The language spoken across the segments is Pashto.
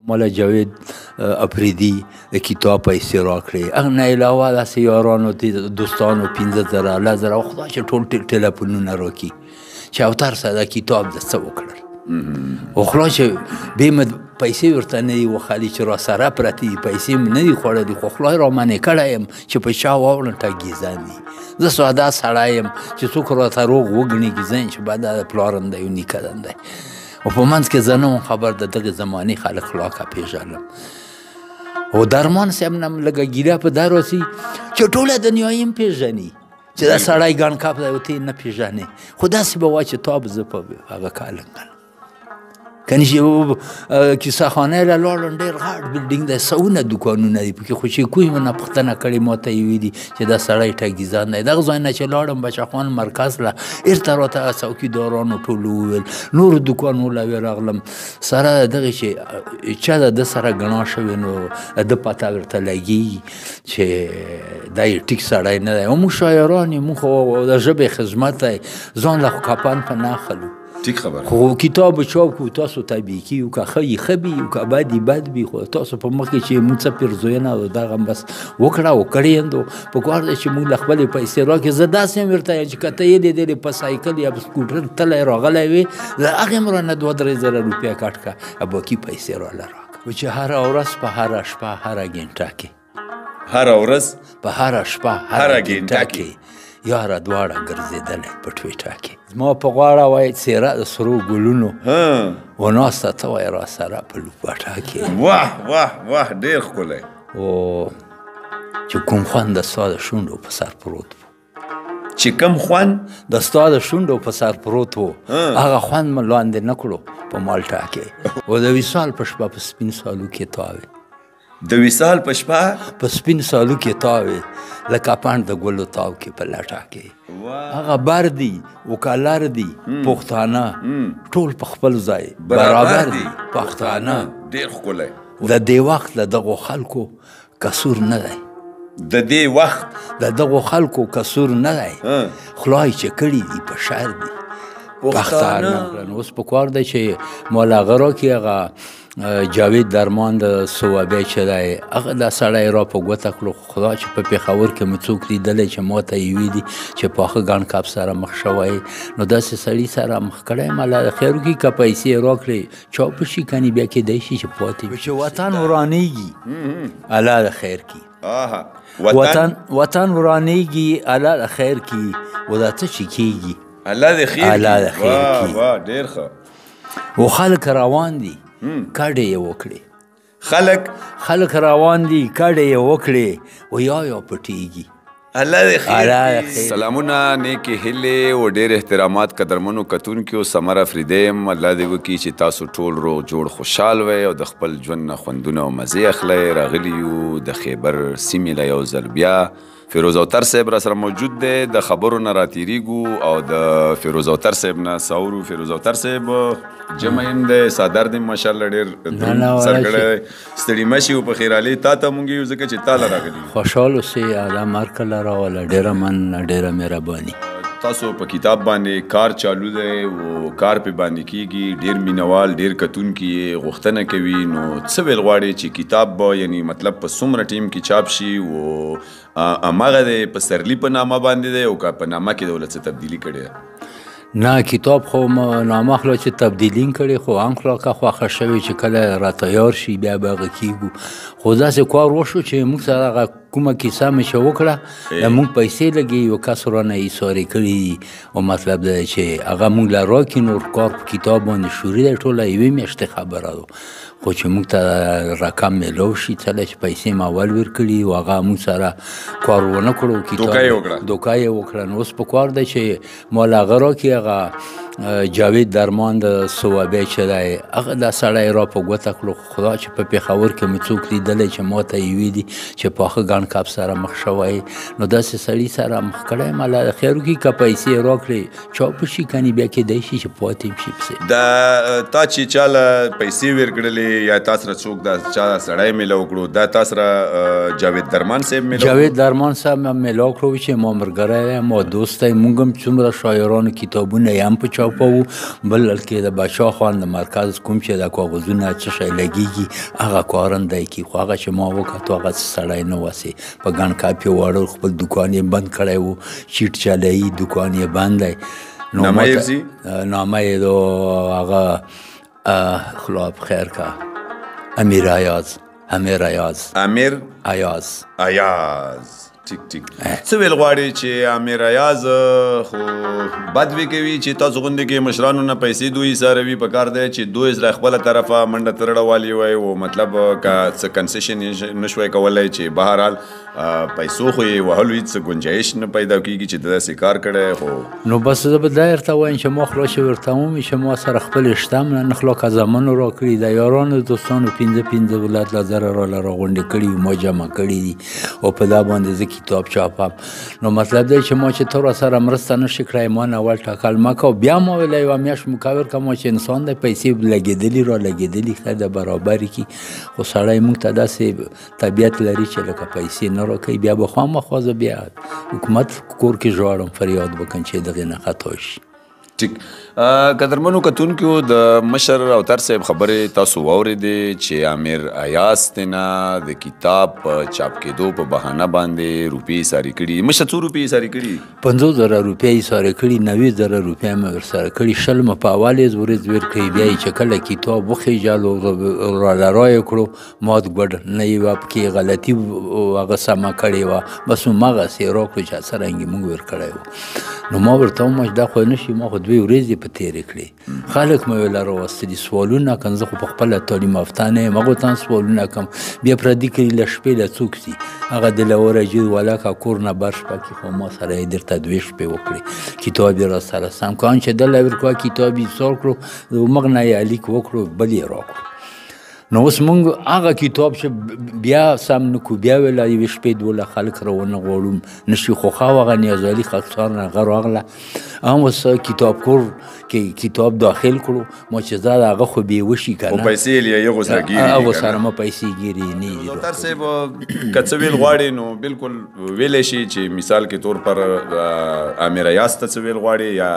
مولا جاوید افریدي د کتاب پیسې راکړې. هغه نه علاوه داسې یارانو دوستانو 15,000 10,000 خدای چې ټول ټلیفونونه راکړي چې اوتر سره د کتاب د څه وکړل او خلا چې بې مې پیسې ورته نه دي وخلي چې را سره پرتې دي پیسې مې نه دي خوړلي خو خدای را منې کړی یم چې په چا واوړم ټاګیزان دي. زه ساده سړی یم چې څوک راته روغ وګڼي ګیزن چې بعد د پلارم دی او نیکه دی او په منځ کې زه نه وم خبر د دغې زمانې خلک خلاقه پېژنم او درمان صاحب نه م لږه ګیله په دا راسي چې ټوله دنیا یې هم پېژني چې دا سړی ګڼ کپ دی او ته یې نه پېژنې خو داسې به وایي چې تا به زه په هغه کالنګل کنی چې کیسه خانه له لاړم ډېر غټ بلډینګ دی سونه دوکانونه دي پکې خو چې کوی مې نه پوښتنه کړې ما ته یې ویلي چې دا سړی ټاګیزان دی. دغه ځای نه چې لاړم بچخوان مرکز له ایرته راته څوکیدارانو ټول وویل نورو دوکانو له وې راغلم سره دغې چې چا د ده سره ګڼا شوې نو د پته ورته لګېږي چې دا یې ټیک سړی نه دی او موږ شاعران یو موږ خو د ژبې خدمت دی ځان له خو کپن په نه اخلو ټیک خبره خو کتاب چاپ کړو تاسو طبیعي کیو که ښه یې ښه وي او که بد یې بد وي خو تاسو په مخ کې چې موږ څه پیرزوینه او دغه بس وکړه او کړې یندو پکار دی چې موږ له خپلې پیسې راکړې زه داسې هم ورته یم چې که ته یې لیدلې په سایکل یا په سکوټر تلی راغلی وې له هغې هم رانه 2-3 زره روپۍ کټ کړه باقي پیسې راله راکړه چې هره ورځ په هره شپه هره ګنټه کې هره ورځ په هره شپه هره ګنټه کې یاره دواړه ګرځېدلی په ټویټر کې زما په غاړه وایي څېره د سرو ګلونو و ناسته ته وایي را سره په لوپټه کې واه واه واه ډېر ښکلی او چې کوم خوند د ستا د شونډو په سر پروت و چې کوم خوند د ستا د شونډو په سر پروت و هغه خوند مې لاندې نه کړو په مالټه کې او د وصال په شپه په سپین سالو کې تاوې د وصال په شپه په سپین سالو کې تاوې لکه پاڼ د ګلو تاو کې په لټه کې هغه بر دي وکالر دي پښتانه ټول په خپل ځای برابر دي پښتانه ډېر ښکلی د دې وخت له دغو خلکو کسور نه دی د دې وخت د دغو خلکو کسور نه دی خدای چې کړي دي په شعر دي پښتانه اوس په کار دی چې مولا غرا کې هغه جاوید درمان د صوابی چې دی هغه دا سړی را په ګوته کړو خدا چې په پېښور کې مې څوک لیدلی چې ما ته یې ویلي چې پاخه ګڼ کپ سره مخ شوی نو داسې سړي سره مخ کړی یم الله خیر وکړي که پیسې راکړې چاپ شي کنې بیا کیدی شي چې پاتې چې وطن ورانېږي الله د خیر کړي وطن ورانېږي الله د خیر کړي و دا څه چې کېږي الله د خیر کړي واه ډېر ښه و خلک روان دي کډې یې وکړې خلک روان دي کډې یې وکړې و یا پټېږي الله دې خیر سلامونه نیکې هیلې او ډېر احترامات قدرمنو کتونکو سمر افریدی یم الله دې وکړي چې تاسو ټول روغ جوړ خوشحال وئ او د خپل ژوند نه خوندونه او مزې اخلئ راغلي یو د خیبر سیمې له یو ځل بیا فیروز اوتر صاحب را سره موجود دی د خبرو نه راتېرېږو او د فیروز اوتر صاحب نه ساورو فیروز اوتر صاحب جمع یم دی سادر دی ماشاءالله ډېر سرګړی ستړي مه شي په خیرالي تا ته مونږ یو ځکه چې تا له راغلي خوشحال اوسئ دا مرکله راوله ډېره مننه ډېره مهرباني تاسو په کتاب باندې کار چالو دی او کار پې باندې کېږي ډېر مینوال ډېر کتونکي یې غوښتنه کوي نو څه ویل غواړې چې کتاب به یعنی مطلب په څومره ټیم کې چاپ شي او هماغه دی په سرلي په نامه باندې دی او که په نامه کې د ولې څه تبدیلي کړې ده نه کتاب خو نامه خلا چې تبدیلین کړي خو هم خلا که خوښه شوې چې کله را تیار شي بیا به هغه کېږو خو داسې کار وشو چې موږ سره هغه کومه کیسه مې چې وکړه د موږ پیسې لګي یو کس رانه ایسارې کړي او مطلب دی چې هغه موږ له راکړي نور کار په کتاب باندې شوري دی ټوله یوې میاشتې خبره ده خو چې موږ ته رقم میلاو شي څله چې پیسې مې اول ورکړي او هغه موږ سره کار ونه کړو دوکه یې وکړه نو اوس په کار دی چې ما له هغه راکړي هغه جاوید درمان د صوابی چې دی هغه دا سړی را په ګوته کړو خدا چې په پېښور کې مې څوک لیدلی چې ما ته یې ویلي چې پاخه ګڼ کپ سره مخ شوی نو داسې سړي سره مخ کړی یم الله خیر وکړي که پیسې راکړې چاپ شي کنې بیا کیدی شي چې پاتې شي پسې دا تا چې چا له پیسې ورکړلې یا تا سره څوک دا چا سړی میلاو کړو دا تا سره جاوید درمان صاحب میلاو جاوید درمان صاحب مې میلاو کړو چې ما ملګری دی ما دوست دی موږ هم څومره شاعرانو کتابونه یې هم په شاوخوا وو، بل کې د باچا خان د مرکز کوم چې د کاغذونه څه شی لګېږي هغه کارن دی کې، خو هغه چې ما وکتو هغه سړی نه وسې، په ګڼ کاپ یې واړه، خپل دوکان یې بند کړی و، چیټ چلوي، دوکان یې بند دی. نامه یې نامه یې د هغه خدا په خیر کا امیر ایاز. ټیک څه ویل غواړي چې امیر ایاز خو بد وی کوي چې تاسو غوندې کې مشرانو نه پیسې دوی ساروي په کار دی چې دوی زړه خپله طرفه منډه ترړه والی وای او مطلب که څه کنسیشن نشوی کولی چې بهرحال پیسو خو یې وهلو هېڅ ګنجایش نه پیدا کېږي چې داسې کار کړی خو نو بس زه به دا درته وایم چې ما خلا چې ورته ومي چې ما سره خپل شته نه خلا که زامنو راکړي د یارانو دوستانو 15 ولاد لا زره راله راغونډې کړي ما جمع کړي دي او په دا باندې زه کتاب چاپم. نو مطلب دی چې ما چې ته راسره مرسته نشي کړی ما نه اول ټاکل مه کوه. بیا ما ویله یوه میاشت مکور که ما چې انسان دی پیسې لګېدلي را لګېدلي خیر د برابرې کړي خو سړی موږ ته داسې طبیعت لري چې لکه پیسې نه راکوي بیا به خامخا زه بیا حکومت کور کې ژاړم فریاد وکړم چې دغې نه خطا شي. ټیک قدرمنو کتونکو د مشر اوتر صاحب خبرې تاسو واورېدې چې امیر ایاز ته نه د کتاب په چاپ کېدو په بهانه باندې روپۍ ایسارې کړي. مشر څو روپۍ ایسارې کړي؟ 50,000 روپۍ ایسارې کړي، 90,000 روپۍ مې ورسره کړي، 20 مې په اول یې ورځ ورکوي، بیا یې چې کله کتاب وخېژل راله رایې کړو مات ګوډ نه یې پکې غلطي هغه سمه کړې وه بس هماغسې راکړو چې څرنګې موږ ورکړی و. نو ما ورته ووایم چې دا خو نه شي ما خو 2 ورځې په تېرې کړې. خلک مې ویله راوستلي سوالونه کړم، زه خو په خپله تعلیم یافته نه یم، هغو ته هم سوالونه کړم. بیا پردي کلي له شپې له څوک سي هغه دلوره جي ولکه کور نه بر شپه کې خو ما سره یې درته 2 شپې وکړې، کتاب یې راسره سم کړ. چې دله ورکوه کتاب یې ایسار کړو، موږ نه یې الیک وکړو، بل یې راکړو. نو اوس مونږ هغه کتاب چې بیا سم نه کړو بیا ویله یوې شپې دوله خلک راونه غواړو نشي خو خوا هغه نیازالي خاکسار نه هغه راغله هم اوس کتاب کور کې کتاب داخل کړو ما چې زه هغه خو بېوشي که نه خو پیسې یې هغو سره ګیري هغو سره ما پیسې ګیري نه دي. ډاکټر صاحب که څه ویل غواړي نو بالکل ویلی شي چې مثال کې طور پر امیر ایاز ته څه ویل غواړي یا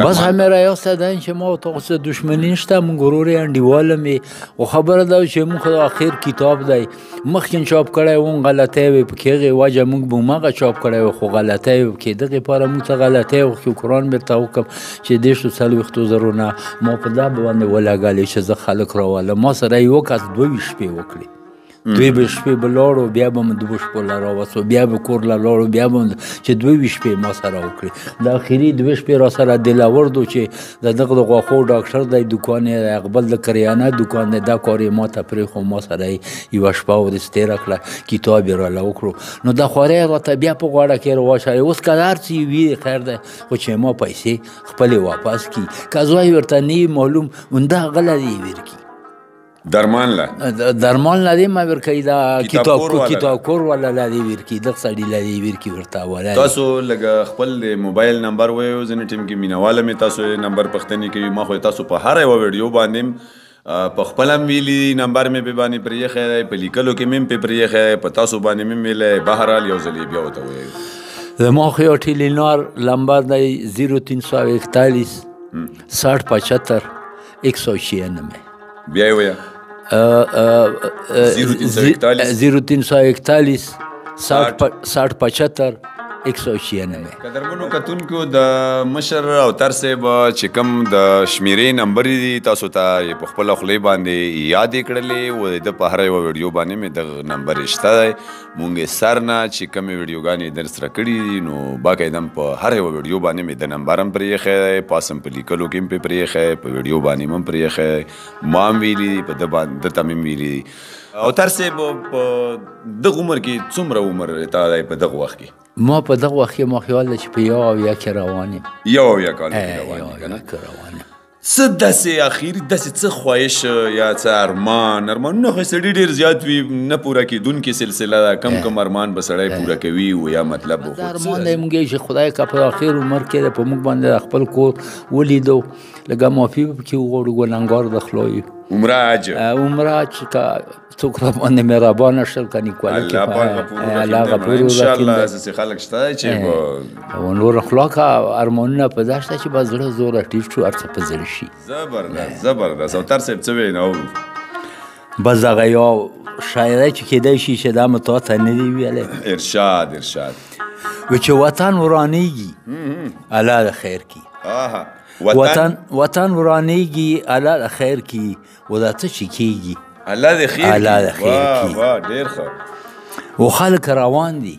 بس امیر ایاز ته دا چې ما ورته خو څه دښمني نشته مونږ ورور یې انډیواله مې خو خبره دا چې موږ د اخر کتاب دی مخکې چاپ کړی و غلطی وې پکې هغې وجه موږ به هماغه چاپ کړی و خو غلطی وې پکې دغې پاره موږ ته غلطی و قرآن بېرته وکړم چې 140,000 نه ما په دا باندې ولګلې چې زه خلک راولم ما سره یو کس 2 شپې وکړې دوی به شپې به لاړو بیا به مو 2 شپو له راوستو بیا به کور له لاړو بیا به چې 2 شپې ما سره وکړې د اخري 2 شپې را سره دلاور دو چې د دغه د غاښو ډاکټر دی دوکان یې اقبال د کریانه دوکان دی دا کار یې ما ته پرېښو ما سره یې یوه شپه ورځ تېره کړه کتاب یې راله وکړو نو د خواری راته بیا په غاړه کې راواچوي اوس که هر څه یې وي خیر دی خو چې ما پیسې خپلې واپس کړي که ځوی ورته نه معلوم همدغه غله دې یې ورکړي درمان لا دی ما ورکوي دا کتاب کور والا لا دی ورکوي دغه سړي لا دی ورکوي ورته ولا تاسو لږ خپل موبایل نمبر وایو ځینې ټیم کې مینهواله مې تاسو نمبر پوښتنې کوي ما خو تاسو په هر یوه ویډیو باندې په خپل هم ویلي نمبر مې پې باندې پرېښی دی په لیکلو کې مې پې پرېښی دی په تاسو باندې مې ویلی بهرحال یو ځل یې بیا ورته ووایو زما خو یو ټیلینار نمبر دی 0341 6075 196 بیا یې وایه 0341 6075 196. قدرمنو کتونکو د مشر اوتر صاحب چې کوم د شمیرې نمبرې دي تاسو ته یې په خپله خولې باندې یادې کړلې و د په هره یوه ویډیو باندې مې دغه نمبر شته دی مونږ یې سر نه چې کومې ویډیوګانې در سره کړي دي نو باقاعده په هره یوه ویډیو باندې مې د نمبر هم پرېښی دی پاس هم په لیکلو کې هم پې پرېښی په ویډیو باندې هم پرېښی ما هم ویلي دي په ده ته مې هم ویلي دي اوتر صاحب په دغه عمر کې څومره عمر تا دی په دغه وخت کې ما په دغه وخت کې ما خیال ده چې په 1 کې روان یم 1 کال کې روان یم څه داسې اخري داسې څه خواهش یا څه ارمانونه خو سړي ډېر زیات وي نه پوره کېدونکې سلسله ده کم ارمان به سړی پوره کوي و یا مطلب به دا ارمان دی موږ چې خدای که په اخر عمر کې په موږ باندې خپل کور ولیدو لږه معافي به پکې وغواړو ګنهګار د خدای عمره حج چې که څوک را باندې مهربانه شل که نیکوالي کې الله غفور انشاءالله داسې خلک شته چې نور اخلاق ارمانونه په دا شته چې به زړه زوره ټیټ شو هر څه په زړه شي زبردست او تر صاحب څه وینا اورو بس هغه یو شاعرۍ چې کیدای شي چې دا مو تا ته نه دي ویلی ارشاد و چې وطن ورانیږي الله د خیر کی وطن ورانیږي الله د خیر کی و دا څه چې کیږي الله د خیر کی واه ډېر ښه و خلک روان دي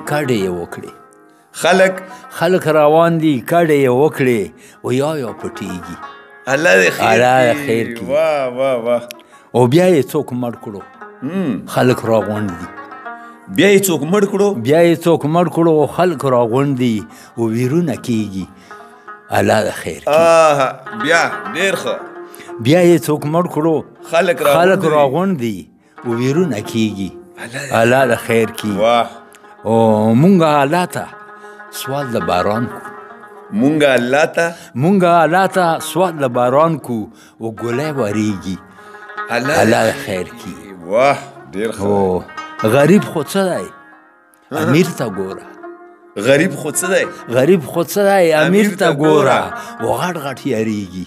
کډې یې وکړې خلک روان دي کډې یې وکړې و یا پټېږي الله د خیر کی واه او بیا یې څوک مړ کړو خلک راغونډ دي بیا یې څوک مړ کړو او خلک راغونډ دي و ویرونه کیږي الله د خیر کی بیا ډېر ښه بیا یې څوک مړ کړو خلک راغونډ دي و ویرونه کیږي الله د خیر کی او مونږ الله ته سوال د باران کو مونږ الله ته سوال د باران کو و ګلې وریږي الله د خیر کی واه ډېر ښه غریب خو څه دی امیر ته ګوره غریب خو څه دی امیر ته ګوره و غټ یریږي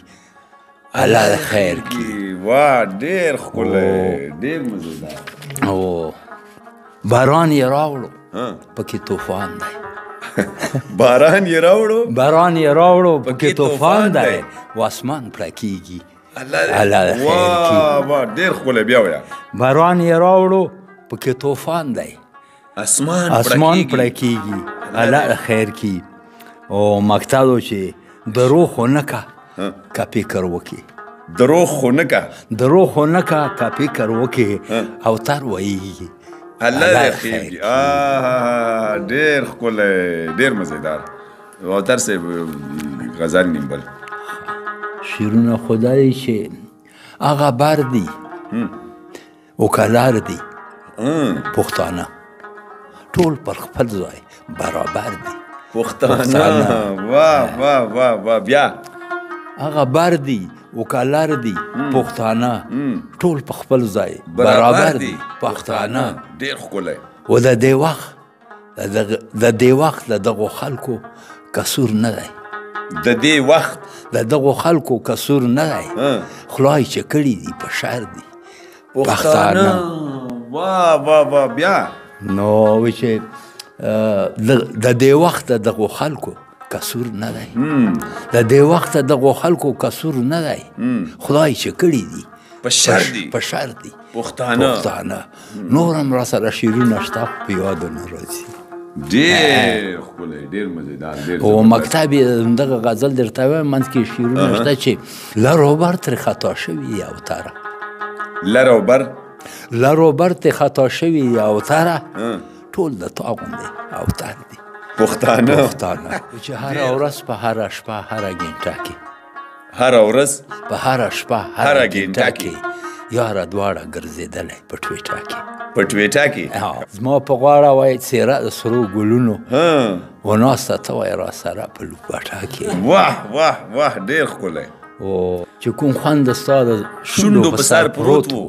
الله د خیر کی واه ډېر ښکلی ډېر مزیدار او باران یې راوړو پکې طوفان دی باران یې راوړو پکې طوفان دی و اسمان پړکېږي الله د خیر کی واه ډېر ښکلی بیا ویا باران یې راوړو پکې طوفان دی اسمان پړکېږي الله د خیر کی او مقصد چې دروغ ونه که که فکر وکړي دروغ خو نه که که فکر وکړي او تر ویږي الله د خیر کی ډېر ښکلی ډېر مزیدار او تر صاحب غزل نیم بل شیرونه خدای چې هغه بر دي او کلار دي پښتانه ټول پر خپل ځای برابر دي پښتانه واه بیا هغه بر دي او کلار دي پښتانه ټول په خپل ځای برابر دي پښتانه ډېر ښکلی و د دې وخت د دغو خلکو کسور نه دی د دغو خلکو کسور نه دی خدای چې کړي دي په شر دي پښتانه واه بیا نو چې د دې وخت د دغو خلکو کسور نه دی د دې وخت دغو خلکو کسور نه دی خدای چې کړي دي په شر دي پښتانه نور هم را سره شیرونه شته په یادو نه راځي ډېر ښکلی ډېر مزیدار او مکتب یې دغه غزل درته وایم منځ کې شیرونه شته چې لر او بر ترې خطا شوي یا اوتاره لر او بر ترې خطا شوي یا اوتاره ټول د تا غوندې اوتر دي پښتانه چې هره ورځ په هره شپه هره ګنټه کې یاره دواړه ګرځېدلی په ټویټه کې زما په غاړه وایي څېره د سرو ګلونو و ناسته ته وایي را سره په لوبټه کې واه ډېر ښکلی چې کوم خوند ستا د شونډو په سر پروت و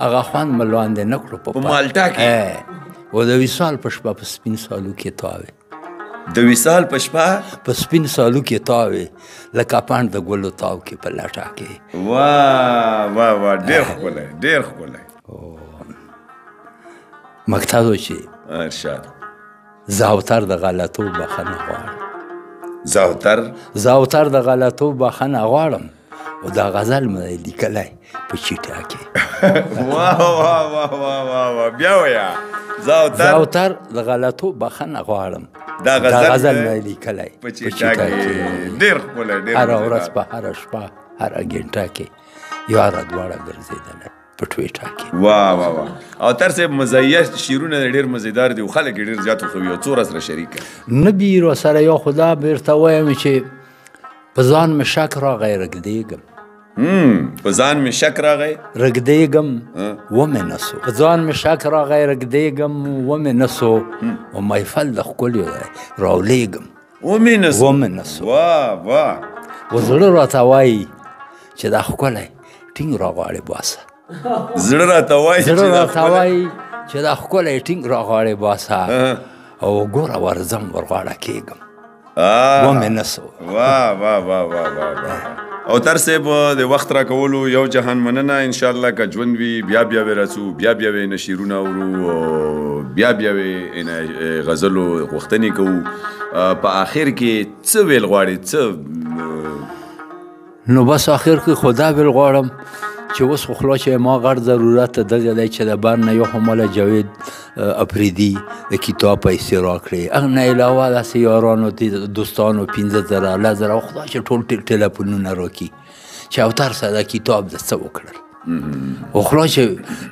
هغه خوند مې لاندې نه کړو په مالټه کې و د وصال په شپه په سپین سالو کې تاوې د وصال په شپه په سپین سالو کې تاوې لکه پاڼ د ګلو تاو کې په لټه کې واه ډېر ښکلی مقصد و چې ارشاد زاوتر د غلطو بخښنه غواړم زاوتر د غلطو بخښنه غواړم او دا غزل مې لیکلی په چیټه کې واه بیا ویا زاوتر د غلطو بخښنه غواړم دا غزل مې لیکلی په چیټه کې ډېر ښکلی هره ورځ په هره شپه هره ګنټه کې یاره دواړه ګرځېدلی په ټویټه کې واه او تر صاحب مزیه شیرونه ډېر مزیدار دي او خلک یې ډېر زیات خوښوي او څو ورځ سره شریک نه بي را سره یا خدا بیرته وایم چې په ځان مې شک راغی رږدېږم په ځان مې شک راغی رږدېږم ومې نه سو په ځان مې شک راغی رږدېږم ومې نه سو و محفل د ښکلیو دی راولېږم ومې نه سو ومې نه سو واه واه و زړه راته وایي چې دا ښکلی ټینګ راغواړې باسه زړه راته وایي چې دا ښکلی ټینګ راغواړې باسه او ګوره ورځم ورغاړه کېږم ومې نه سو واه واه واه واه واه او تر صاحب د وخت را کولو یو جهان مننه انشاءالله که ژوند وي بیا وی راسو بیا وی نشیرونه اورو بیا وی غزلو غوښتنې کوو په آخر کې څه ویل غواړې څه نو بس آخر کې خدا ویل غواړم چې اوس خو خلا چې ما غټ ضرورت دغه دی چې د بر نه یو خو ماله جاوید افریدي د کتاب پیسې راکړې هغه نه علاوه داسې یارانو دوستانو 15,000 10,000 خدای چې ټول ټلیفونونه راکړي چې اوتر سره د کتاب د څه وکړل خو خلا چې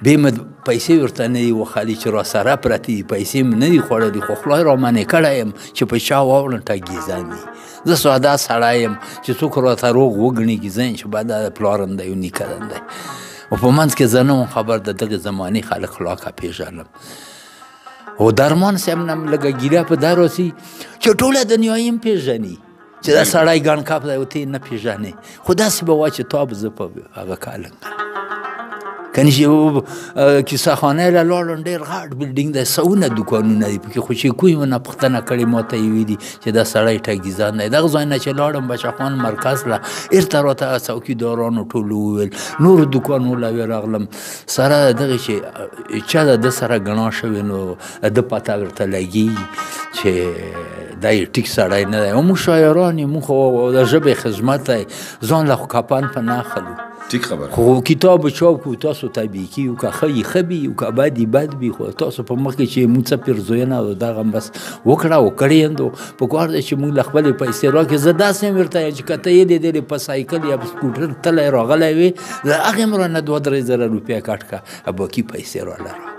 بې مې پیسې ورته نه دي وخلي چې را سره پرتې دي پیسې مې نه دي خوړلي خو خدای را منې کړی یم چې په چا واوړم ټاګیزان دي زه ساده سړی یم چې څوک راته روغ وګڼي ګیزن چې بعد د پلارم دی او نیکه دی او په منځ کې زه نه وم خبر د دغې زمانې خلک خلاقه پېژنم او درمان صاحب نه هم لږه ګیله په دا راسي چې ټوله دنیا یې هم پېژني چې دا سړی ګڼ کاپ دی او ته یې نه پېژنې خو داسې به وایي چې تا به زه په هغه کالنګ کنی چې کیسه خانه له لاړم ډېر غټ بلډینګ دی سونه دوکانونه دي پکې خو چې کوی ونه پوښتنه کړې ما ته یې ویلي چې دا سړی ټاګیزان دی دغه ځای نه چې لاړم بچخان مرکز له ایرته راته څوکیدارانو ټول وویل نورو دوکانونو له راغلم سره دغه چې چا د ده سره ګڼا شوې نو ده پته ورته لګي چې دا یې ټیک سړی نه دی او موږ شاعران یو موږ خو د ژبې خدمت دی ځان له خو کپن په نه اخلو ټیک خبر خو کتاب چاپ کو تاسو طبیعي کیو که ښه ښه وي او که بد بد وي خو تاسو په مخ کې چې موږ څه پیرزوینه او دغه بس وکړه او کړی یندو پکار دی چې موږ له خپلې پیسې راکړې زه داسې هم ورته یم چې که ته یې لیدلې په سایکل یا په سکوټر تلی راغلی وې د هغې هم رانه 2-3 روپۍ کټ کړه باقي پیسې راله راکړه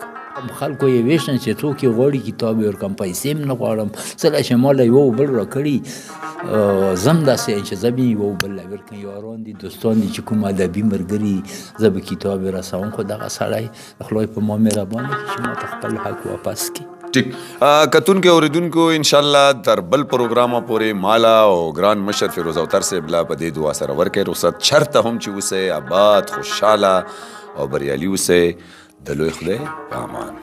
خلکو یې ویشن چې څوک یې غواړي کتاب یې ورکړم پیسې هم نه غواړم څله چې ما له یو بل راکړي زم داسې یم چې زه به یو بل له ورکړم یاران دي دوستان دي چې کوم ادبي ملګري زه به کتاب یې رسوم خو دغه سړی د خدای په ما مهربانه کړي چې ما ته خپل حق واپس کړي ټیک کتونکو اوریدونکو انشاءالله تر بل پروګرامه پورې مالا او ګران مشر فیروز اوتر صاحب لا په دې دعا سره ورکړئ رخصت چرته هم چې اوسئ آباد خوشحاله او بریالي اوسئ د لوی خدای په امان